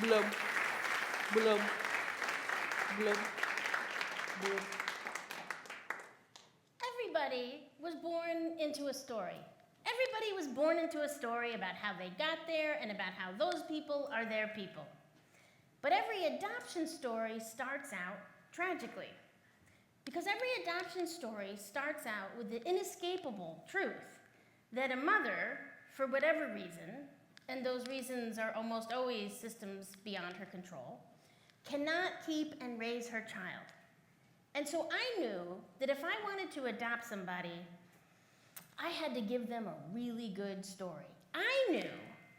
Blub, blub, blub, blub. Everybody was born into a story. Everybody was born into a story about how they got there and about how those people are their people. But every adoption story starts out tragically. Because every adoption story starts out with the inescapable truth that a mother, for whatever reason, and those reasons are almost always systems beyond her control, cannot keep and raise her child. And so I knew that if I wanted to adopt somebody, I had to give them a really good story. I knew,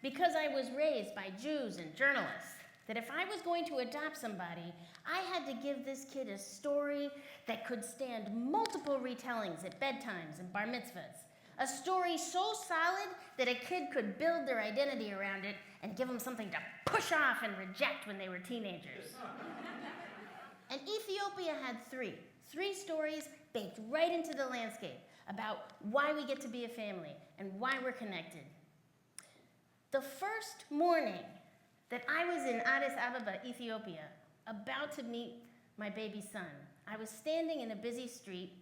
because I was raised by Jews and journalists, that if I was going to adopt somebody, I had to give this kid a story that could stand multiple retellings at bedtimes and bar mitzvahs. A story so solid that a kid could build their identity around it and give them something to push off and reject when they were teenagers. And Ethiopia had three stories baked right into the landscape about why we get to be a family and why we're connected. The first morning that I was in Addis Ababa, Ethiopia, about to meet my baby son, I was standing in a busy street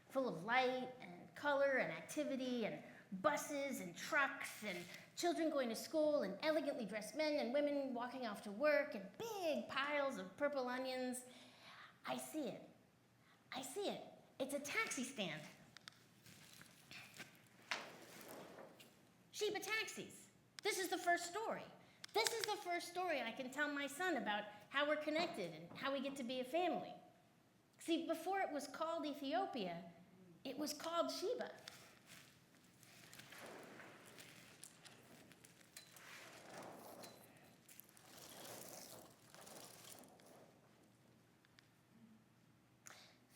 full of light and color and activity and buses and trucks and children going to school and elegantly dressed men and women walking off to work and big piles of purple onions. I see it. It's a taxi stand. Sheba taxis. This is the first story. This is the first story I can tell my son about how we're connected and how we get to be a family. See, before it was called Ethiopia, it was called Sheba.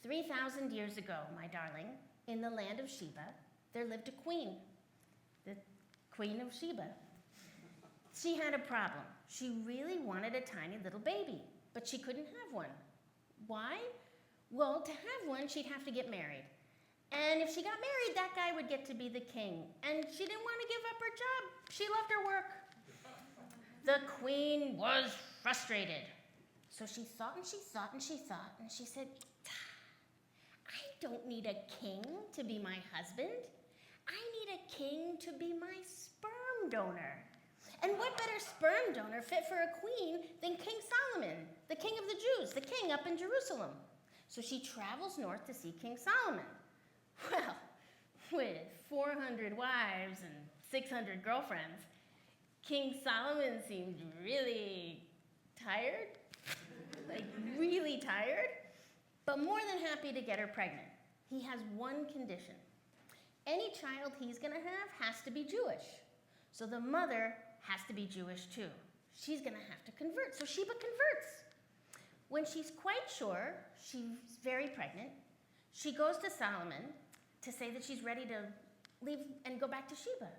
"3,000 years ago, my darling, in the land of Sheba, there lived a queen, the Queen of Sheba. She had a problem. She really wanted a tiny little baby, but she couldn't have one. Why? Well, to have one, she'd have to get married. And if she got married, that guy would get to be the king. And she didn't want to give up her job. She loved her work. The queen was frustrated. So she thought and she thought and she thought, and she said, I don't need a king to be my husband. I need a king to be my sperm donor. And what better sperm donor fit for a queen than King Solomon, the king of the Jews, the king up in Jerusalem? So she travels north to see King Solomon. Well, with 400 wives and 600 girlfriends, King Solomon seemed really tired, like really tired, but more than happy to get her pregnant. He has one condition. Any child he's gonna have has to be Jewish. So the mother has to be Jewish too. She's gonna have to convert, so Sheba converts. When she's quite sure she's very pregnant, she goes to Solomon to say that she's ready to leave and go back to Sheba.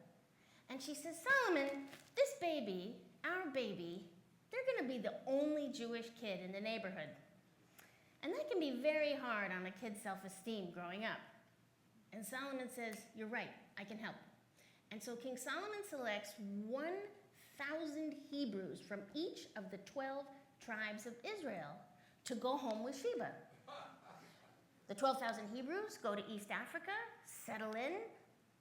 And she says, Solomon, this baby, our baby, they're gonna be the only Jewish kid in the neighborhood. And that can be very hard on a kid's self-esteem growing up. And Solomon says, you're right, I can help. And so King Solomon selects 1,000 Hebrews from each of the 12 tribes of Israel to go home with Sheba. The 12,000 Hebrews go to East Africa, settle in,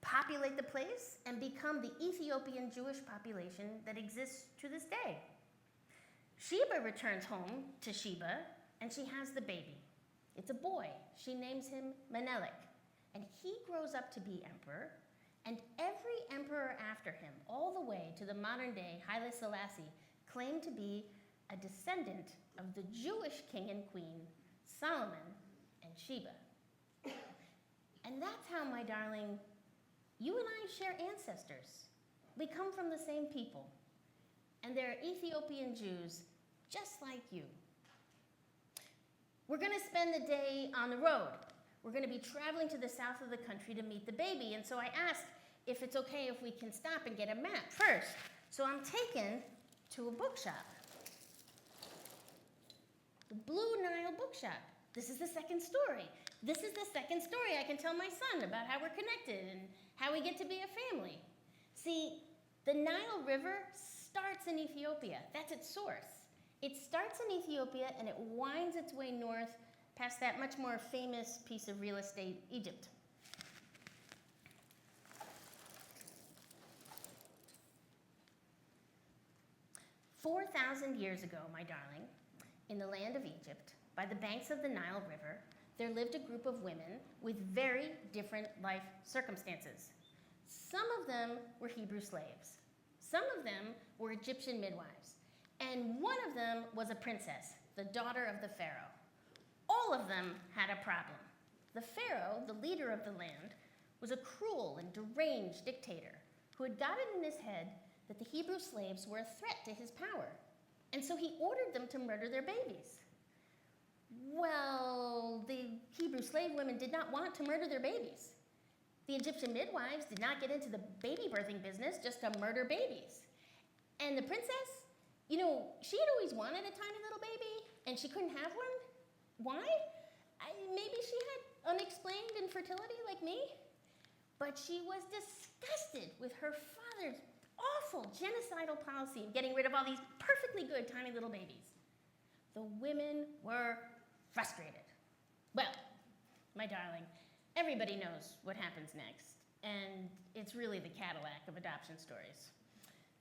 populate the place, and become the Ethiopian Jewish population that exists to this day. Sheba returns home to Sheba, and she has the baby. It's a boy. She names him Menelik, and he grows up to be emperor, and every emperor after him, all the way to the modern-day Haile Selassie, claimed to be a descendant of the Jewish king and queen, Solomon and Sheba. And that's how, my darling, you and I share ancestors. We come from the same people, and they're Ethiopian Jews just like you. We're gonna spend the day on the road. We're gonna be traveling to the south of the country to meet the baby, and so I asked if it's okay if we can stop and get a map first. So I'm taken to a bookshop. The Blue Nile Bookshop. This is the second story. This is the second story I can tell my son about how we're connected and how we get to be a family. See, the Nile River starts in Ethiopia. That's its source. It starts in Ethiopia and it winds its way north past that much more famous piece of real estate, Egypt. "4,000 years ago, my darling, in the land of Egypt, by the banks of the Nile River, there lived a group of women with very different life circumstances. Some of them were Hebrew slaves. Some of them were Egyptian midwives. And one of them was a princess, the daughter of the Pharaoh. All of them had a problem. The Pharaoh, the leader of the land, was a cruel and deranged dictator who had got it in his head that the Hebrew slaves were a threat to his power, and so he ordered them to murder their babies. Well, the Hebrew slave women did not want to murder their babies. The Egyptian midwives did not get into the baby birthing business just to murder babies. And the princess, she had always wanted a tiny little baby, and she couldn't have one. Why? Maybe she had unexplained infertility like me, but she was disgusted with her father's awful genocidal policy of getting rid of all these perfectly good tiny little babies. The women were frustrated. Well, my darling, everybody knows what happens next, and it's really the Cadillac of adoption stories.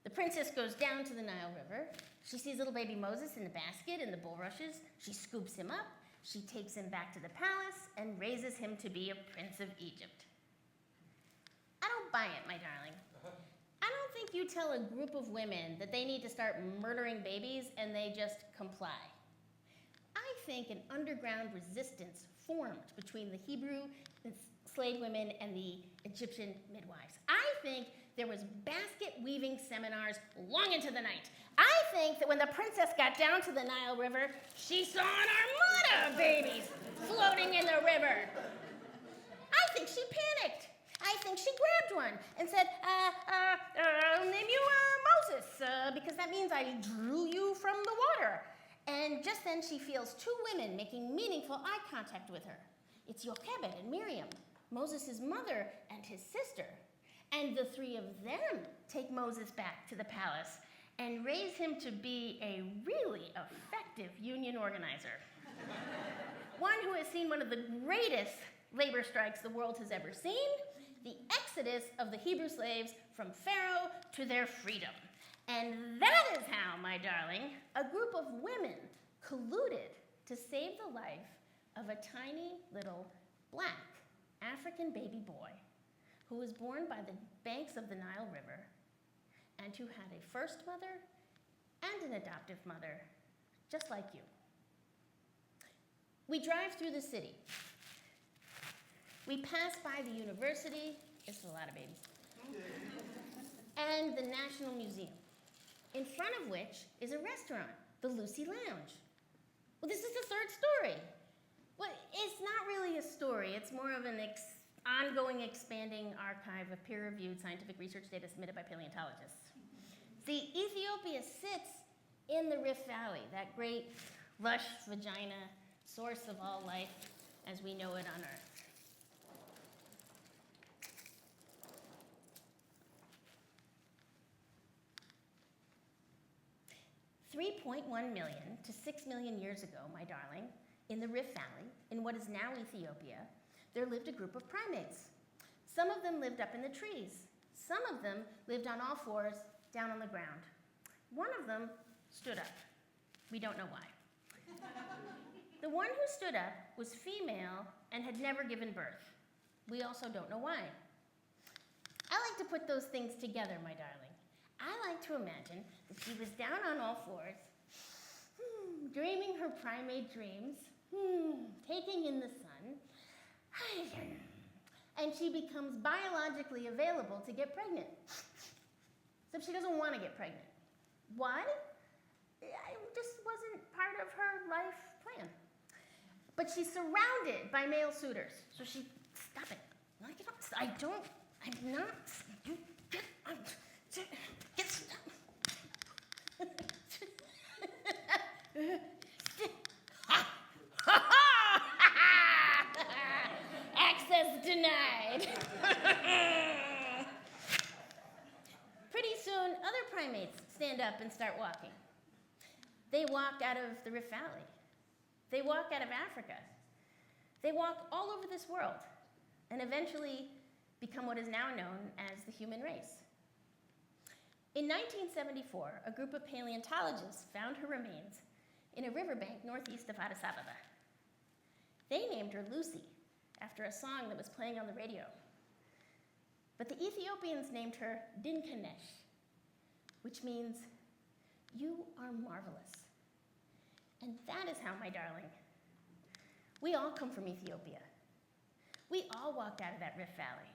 The princess goes down to the Nile River. She sees little baby Moses in the basket in the bulrushes. She scoops him up. She takes him back to the palace and raises him to be a prince of Egypt. I don't buy it, my darling. I don't think you tell a group of women that they need to start murdering babies and they just comply. I think an underground resistance formed between the Hebrew slave women and the Egyptian midwives. I think there was basket weaving seminars long into the night. I think that when the princess got down to the Nile River, she saw an armada of babies floating in the river. I think she panicked. I think she grabbed one and said, I'll name you Moses, because that means I drew you from the water. And just then she feels two women making meaningful eye contact with her. It's Jochebed and Miriam, Moses' mother and his sister. And the three of them take Moses back to the palace and raise him to be a really effective union organizer. One who has seen one of the greatest labor strikes the world has ever seen, the exodus of the Hebrew slaves from Pharaoh to their freedom. And that is how, my darling, a group of women colluded to save the life of a tiny little black African baby boy who was born by the banks of the Nile River and who had a first mother and an adoptive mother, just like you. We drive through the city. We pass by the university, it's a lot of babies, and the National Museum, in front of which is a restaurant, the Lucy Lounge. Well, this is the third story. Well, it's not really a story. It's more of an ongoing, expanding archive of peer-reviewed scientific research data submitted by paleontologists. See, Ethiopia sits in the Rift Valley, that great, lush vagina, source of all life as we know it on Earth. 3.1 million to 6 million years ago, my darling, in the Rift Valley, in what is now Ethiopia, there lived a group of primates. Some of them lived up in the trees. Some of them lived on all fours, down on the ground. One of them stood up. We don't know why. The one who stood up was female and had never given birth. We also don't know why. I like to put those things together, my darling. I like to imagine that she was down on all fours, dreaming her primate dreams, taking in the sun, and she becomes biologically available to get pregnant. Except she doesn't want to get pregnant. Why? It just wasn't part of her life plan. But she's surrounded by male suitors. So she, stop it. I'm not, you get, stop. Access denied. Pretty soon, other primates stand up up and start walking. They walk out of the Rift Valley. They walk out of Africa. They walk all over this world and eventually become what is now known as the human race. In 1974, a group of paleontologists found her remains in a riverbank northeast of Addis Ababa. They named her Lucy, after a song that was playing on the radio. But the Ethiopians named her Dinkanesh, which means, you are marvelous. And that is how, my darling, we all come from Ethiopia. We all walked out of that Rift Valley.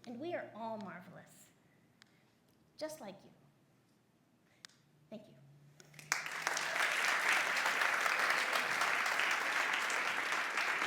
And we are all marvelous, just like you.